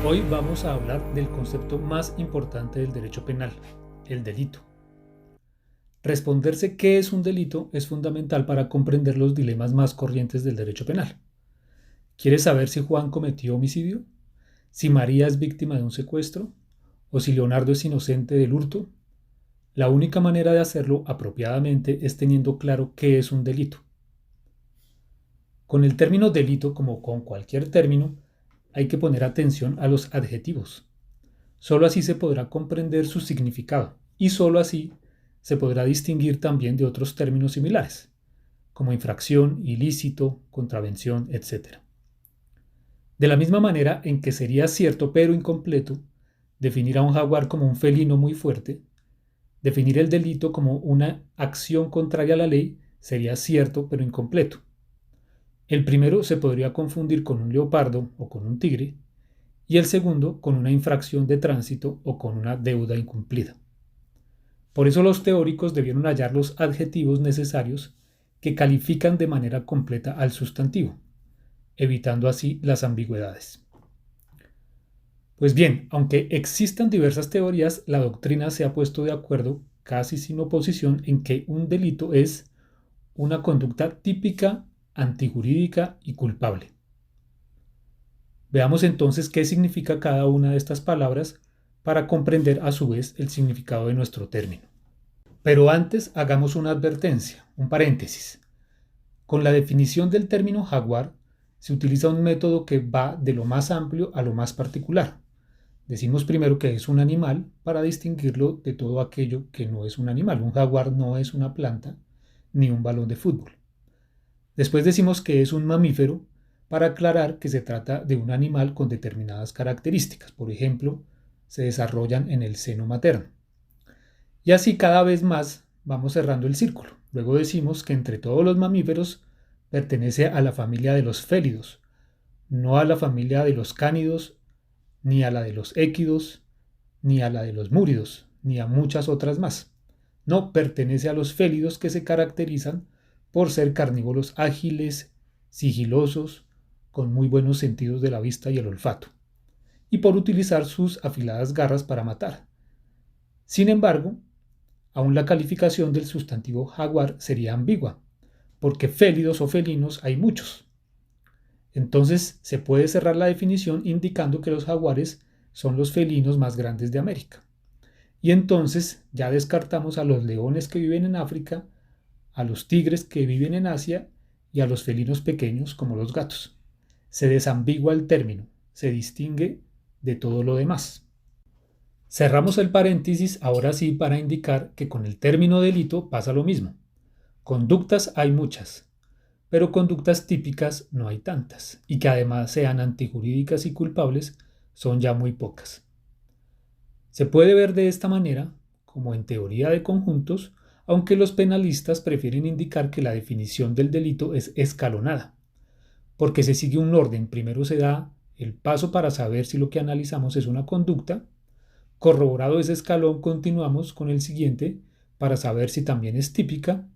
Hoy vamos a hablar del concepto más importante del derecho penal, el delito. Responderse qué es un delito es fundamental para comprender los dilemas más corrientes del derecho penal. ¿Quieres saber si Juan cometió homicidio? ¿Si María es víctima de un secuestro? ¿O si Leonardo es inocente del hurto? La única manera de hacerlo apropiadamente es teniendo claro qué es un delito. Con el término delito, como con cualquier término, hay que poner atención a los adjetivos. Solo así se podrá comprender su significado y solo así se podrá distinguir también de otros términos similares, como infracción, ilícito, contravención, etc. De la misma manera en que sería cierto pero incompleto definir a un jaguar como un felino muy fuerte, definir el delito como una acción contraria a la ley sería cierto pero incompleto. El primero se podría confundir con un leopardo o con un tigre, y el segundo con una infracción de tránsito o con una deuda incumplida. Por eso los teóricos debieron hallar los adjetivos necesarios que califican de manera completa al sustantivo, evitando así las ambigüedades. Pues bien, aunque existan diversas teorías, la doctrina se ha puesto de acuerdo, casi sin oposición, en que un delito es una conducta típica, antijurídica y culpable. Veamos entonces qué significa cada una de estas palabras para comprender a su vez el significado de nuestro término. Pero antes hagamos una advertencia, un paréntesis. Con la definición del término jaguar se utiliza un método que va de lo más amplio a lo más particular. Decimos primero que es un animal para distinguirlo de todo aquello que no es un animal. Un jaguar no es una planta ni un balón de fútbol. Después decimos que es un mamífero para aclarar que se trata de un animal con determinadas características. Por ejemplo, se desarrollan en el seno materno. Y así cada vez más vamos cerrando el círculo. Luego decimos que entre todos los mamíferos pertenece a la familia de los félidos, no a la familia de los cánidos, ni a la de los équidos, ni a la de los múridos, ni a muchas otras más. No, pertenece a los félidos que se caracterizan por ser carnívoros ágiles, sigilosos, con muy buenos sentidos de la vista y el olfato, y por utilizar sus afiladas garras para matar. Sin embargo, aún la calificación del sustantivo jaguar sería ambigua, porque félidos o felinos hay muchos. Entonces se puede cerrar la definición indicando que los jaguares son los felinos más grandes de América. Y entonces ya descartamos a los leones que viven en África, a los tigres que viven en Asia y a los felinos pequeños como los gatos. Se desambigua el término, se distingue de todo lo demás. Cerramos el paréntesis ahora sí para indicar que con el término delito pasa lo mismo. Conductas hay muchas, pero conductas típicas no hay tantas, y que además sean antijurídicas y culpables son ya muy pocas. Se puede ver de esta manera, como en teoría de conjuntos, aunque los penalistas prefieren indicar que la definición del delito es escalonada, porque se sigue un orden. Primero se da el paso para saber si lo que analizamos es una conducta. Corroborado ese escalón, continuamos con el siguiente para saber si también es típica.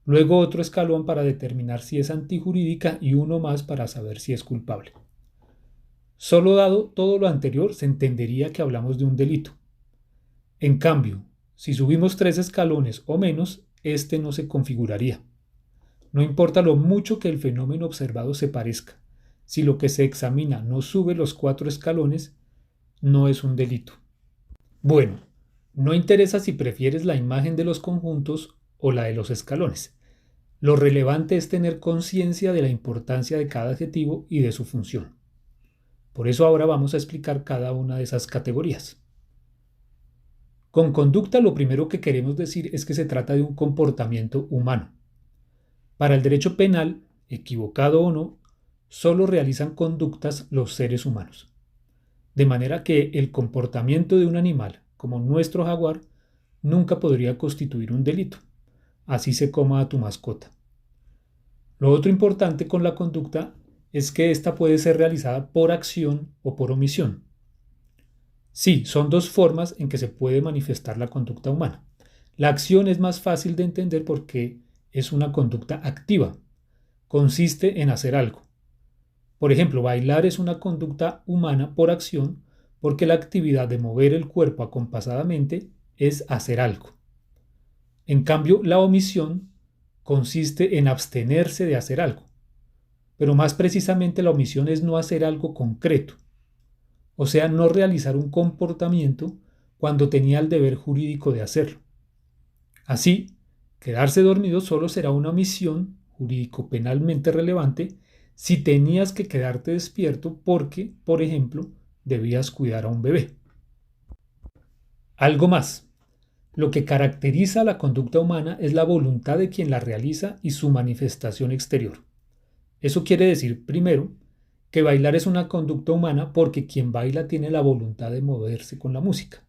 Luego otro escalón para determinar si es antijurídica y uno más para saber si es culpable. Solo dado todo lo anterior se entendería que hablamos de un delito. En cambio, si subimos 3 escalones o menos, este no se configuraría. No importa lo mucho que el fenómeno observado se parezca. Si lo que se examina no sube los 4 escalones, no es un delito. Bueno, no interesa si prefieres la imagen de los conjuntos o la de los escalones. Lo relevante es tener conciencia de la importancia de cada adjetivo y de su función. Por eso ahora vamos a explicar cada una de esas categorías. Con conducta lo primero que queremos decir es que se trata de un comportamiento humano. Para el derecho penal, equivocado o no, solo realizan conductas los seres humanos. De manera que el comportamiento de un animal, como nuestro jaguar, nunca podría constituir un delito. Así se coma a tu mascota. Lo otro importante con la conducta es que ésta puede ser realizada por acción o por omisión. Sí, son dos formas en que se puede manifestar la conducta humana. La acción es más fácil de entender porque es una conducta activa. Consiste en hacer algo. Por ejemplo, bailar es una conducta humana por acción porque la actividad de mover el cuerpo acompasadamente es hacer algo. En cambio, la omisión consiste en abstenerse de hacer algo. Pero más precisamente la omisión es no hacer algo concreto, o sea, no realizar un comportamiento cuando tenía el deber jurídico de hacerlo. Así, quedarse dormido solo será una omisión jurídico-penalmente relevante si tenías que quedarte despierto porque, por ejemplo, debías cuidar a un bebé. Algo más. Lo que caracteriza a la conducta humana es la voluntad de quien la realiza y su manifestación exterior. Eso quiere decir, primero, que bailar es una conducta humana porque quien baila tiene la voluntad de moverse con la música.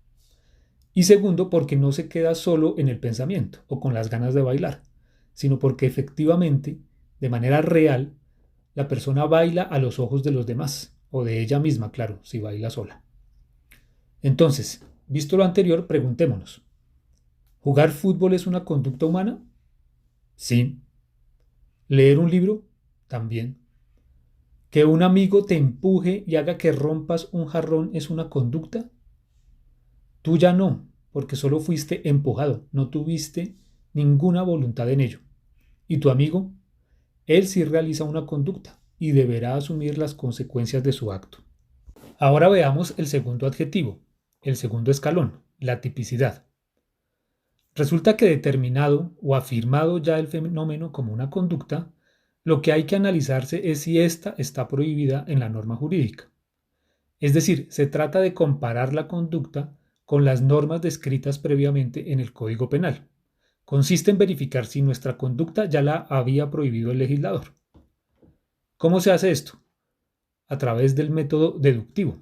Y segundo, porque no se queda solo en el pensamiento o con las ganas de bailar, sino porque efectivamente, de manera real, la persona baila a los ojos de los demás, o de ella misma, claro, si baila sola. Entonces, visto lo anterior, preguntémonos, ¿jugar fútbol es una conducta humana? Sí. ¿Leer un libro? También. ¿Que un amigo te empuje y haga que rompas un jarrón es una conducta? Tú ya no, porque solo fuiste empujado, no tuviste ninguna voluntad en ello. ¿Y tu amigo? Él sí realiza una conducta y deberá asumir las consecuencias de su acto. Ahora veamos el segundo adjetivo, el segundo escalón, la tipicidad. Resulta que determinado o afirmado ya el fenómeno como una conducta, lo que hay que analizarse es si ésta está prohibida en la norma jurídica. Es decir, se trata de comparar la conducta con las normas descritas previamente en el Código Penal. Consiste en verificar si nuestra conducta ya la había prohibido el legislador. ¿Cómo se hace esto? A través del método deductivo.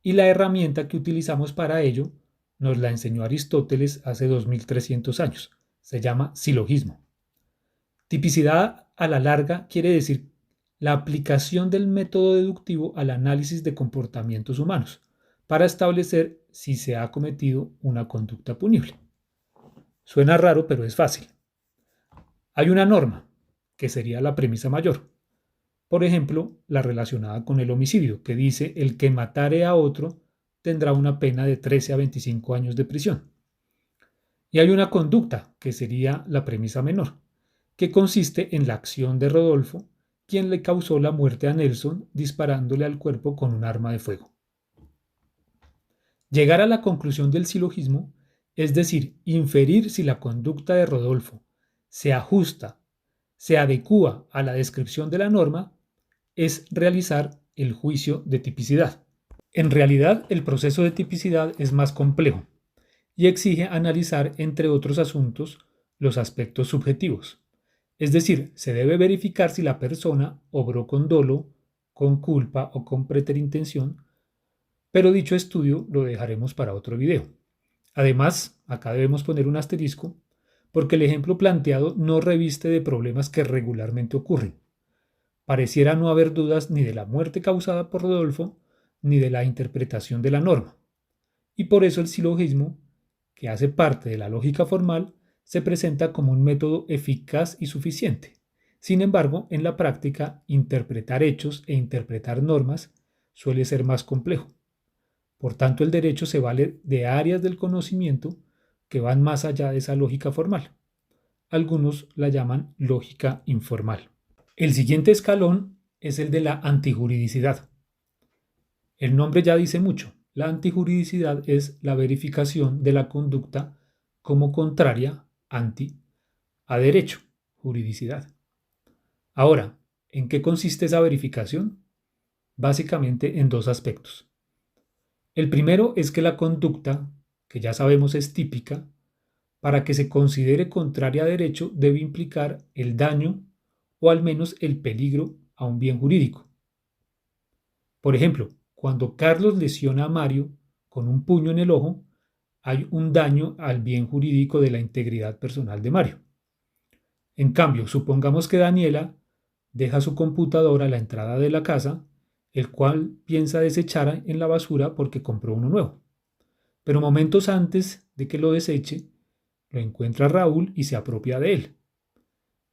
Y la herramienta que utilizamos para ello nos la enseñó Aristóteles hace 2300 años. Se llama silogismo. Tipicidad a la larga quiere decir la aplicación del método deductivo al análisis de comportamientos humanos para establecer si se ha cometido una conducta punible. Suena raro, pero es fácil. Hay una norma, que sería la premisa mayor. Por ejemplo, la relacionada con el homicidio, que dice el que matare a otro tendrá una pena de 13 a 25 años de prisión. Y hay una conducta, que sería la premisa menor, que consiste en la acción de Rodolfo, quien le causó la muerte a Nelson disparándole al cuerpo con un arma de fuego. Llegar a la conclusión del silogismo, es decir, inferir si la conducta de Rodolfo se ajusta, se adecúa a la descripción de la norma, es realizar el juicio de tipicidad. En realidad, el proceso de tipicidad es más complejo y exige analizar, entre otros asuntos, los aspectos subjetivos. Es decir, se debe verificar si la persona obró con dolo, con culpa o con preterintención, pero dicho estudio lo dejaremos para otro video. Además, acá debemos poner un asterisco porque el ejemplo planteado no reviste de problemas que regularmente ocurren. Pareciera no haber dudas ni de la muerte causada por Rodolfo ni de la interpretación de la norma. Y por eso el silogismo, que hace parte de la lógica formal, se presenta como un método eficaz y suficiente. Sin embargo, en la práctica, interpretar hechos e interpretar normas suele ser más complejo. Por tanto, el derecho se vale de áreas del conocimiento que van más allá de esa lógica formal. Algunos la llaman lógica informal. El siguiente escalón es el de la antijuridicidad. El nombre ya dice mucho. La antijuridicidad es la verificación de la conducta como contraria, anti, a derecho, juridicidad. Ahora, ¿en qué consiste esa verificación? Básicamente en dos aspectos. El primero es que la conducta, que ya sabemos es típica, para que se considere contraria a derecho debe implicar el daño o al menos el peligro a un bien jurídico. Por ejemplo, cuando Carlos lesiona a Mario con un puño en el ojo, hay un daño al bien jurídico de la integridad personal de Mario. En cambio, supongamos que Daniela deja su computador a la entrada de la casa, el cual piensa desechar en la basura porque compró uno nuevo. pero momentos antes de que lo deseche, lo encuentra Raúl y se apropia de él.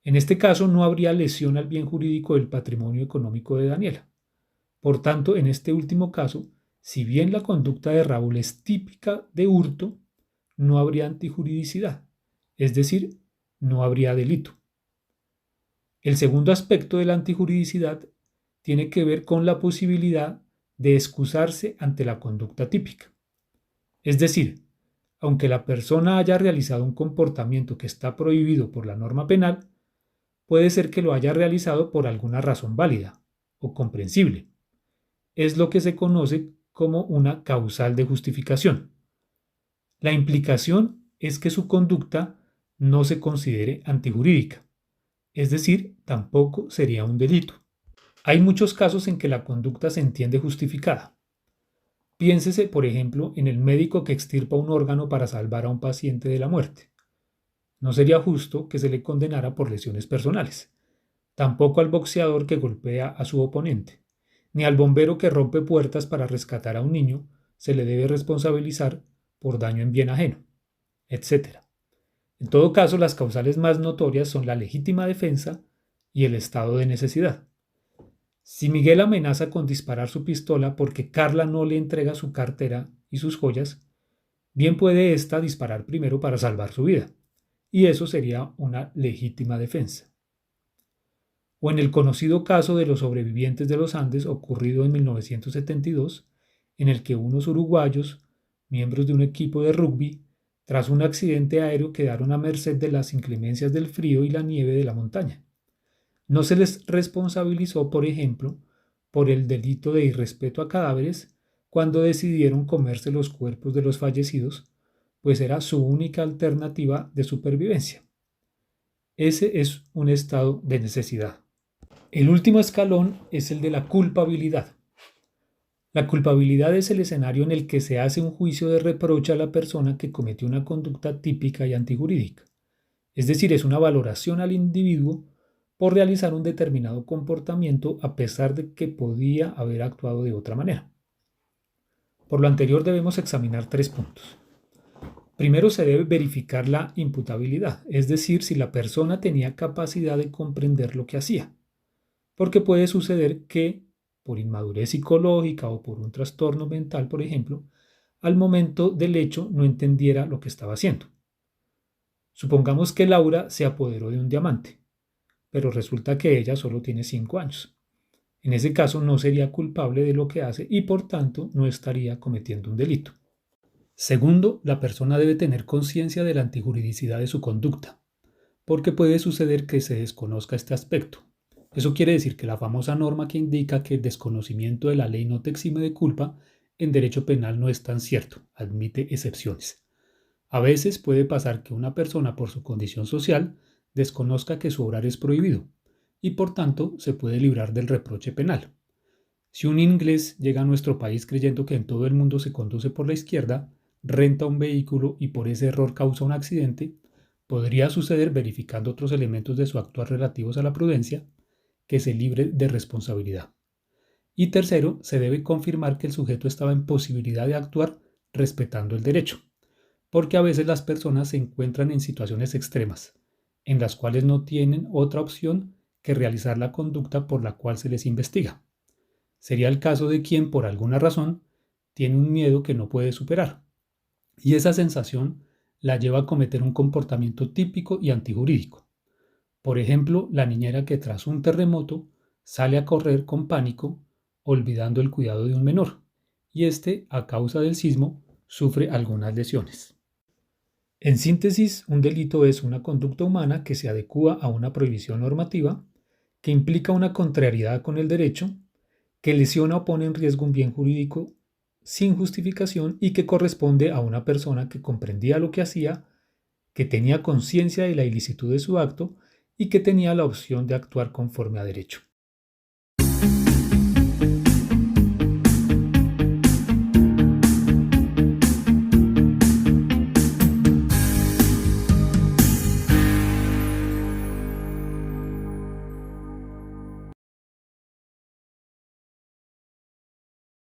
En este caso no habría lesión al bien jurídico del patrimonio económico de Daniela. Por tanto, en este último caso, si bien la conducta de Raúl es típica de hurto, no habría antijuridicidad, es decir, no habría delito. El segundo aspecto de la antijuridicidad tiene que ver con la posibilidad de excusarse ante la conducta típica. Es decir, aunque la persona haya realizado un comportamiento que está prohibido por la norma penal, puede ser que lo haya realizado por alguna razón válida o comprensible. Es lo que se conoce como una causal de justificación. La implicación es que su conducta no se considere antijurídica, es decir, tampoco sería un delito. Hay muchos casos en que la conducta se entiende justificada. Piénsese, por ejemplo, en el médico que extirpa un órgano para salvar a un paciente de la muerte. No sería justo que se le condenara por lesiones personales, tampoco al boxeador que golpea a su oponente, ni al bombero que rompe puertas para rescatar a un niño se le debe responsabilizar por daño en bien ajeno, etc. En todo caso, las causales más notorias son la legítima defensa y el estado de necesidad. Si Miguel amenaza con disparar su pistola porque Carla no le entrega su cartera y sus joyas, bien puede ésta disparar primero para salvar su vida, y eso sería una legítima defensa. O en el conocido caso de los sobrevivientes de los Andes ocurrido en 1972, en el que unos uruguayos, miembros de un equipo de rugby, tras un accidente aéreo quedaron a merced de las inclemencias del frío y la nieve de la montaña. No se les responsabilizó, por ejemplo, por el delito de irrespeto a cadáveres cuando decidieron comerse los cuerpos de los fallecidos, pues era su única alternativa de supervivencia. Ese es un estado de necesidad. El último escalón es el de la culpabilidad. La culpabilidad es el escenario en el que se hace un juicio de reproche a la persona que cometió una conducta típica y antijurídica. Es decir, es una valoración al individuo por realizar un determinado comportamiento a pesar de que podía haber actuado de otra manera. Por lo anterior debemos examinar 3 puntos. Primero se debe verificar la imputabilidad, es decir, si la persona tenía capacidad de comprender lo que hacía, porque puede suceder que, por inmadurez psicológica o por un trastorno mental, por ejemplo, al momento del hecho no entendiera lo que estaba haciendo. Supongamos que Laura se apoderó de un diamante, pero resulta que ella solo tiene 5 años. En ese caso no sería culpable de lo que hace y por tanto no estaría cometiendo un delito. Segundo, la persona debe tener conciencia de la antijuridicidad de su conducta, porque puede suceder que se desconozca este aspecto. Eso quiere decir que la famosa norma que indica que el desconocimiento de la ley no te exime de culpa, en derecho penal no es tan cierto, admite excepciones. A veces puede pasar que una persona por su condición social desconozca que su obrar es prohibido y por tanto se puede librar del reproche penal. Si un inglés llega a nuestro país creyendo que en todo el mundo se conduce por la izquierda, renta un vehículo y por ese error causa un accidente, podría suceder, verificando otros elementos de su actuar relativos a la prudencia, que se libre de responsabilidad. Y tercero, se debe confirmar que el sujeto estaba en posibilidad de actuar respetando el derecho, porque a veces las personas se encuentran en situaciones extremas, en las cuales no tienen otra opción que realizar la conducta por la cual se les investiga. Sería el caso de quien, por alguna razón, tiene un miedo que no puede superar, y esa sensación la lleva a cometer un comportamiento típico y antijurídico. Por ejemplo, la niñera que tras un terremoto sale a correr con pánico, olvidando el cuidado de un menor, y este, a causa del sismo, sufre algunas lesiones. En síntesis, un delito es una conducta humana que se adecúa a una prohibición normativa, que implica una contrariedad con el derecho, que lesiona o pone en riesgo un bien jurídico sin justificación y que corresponde a una persona que comprendía lo que hacía, que tenía conciencia de la ilicitud de su acto y que tenía la opción de actuar conforme a derecho.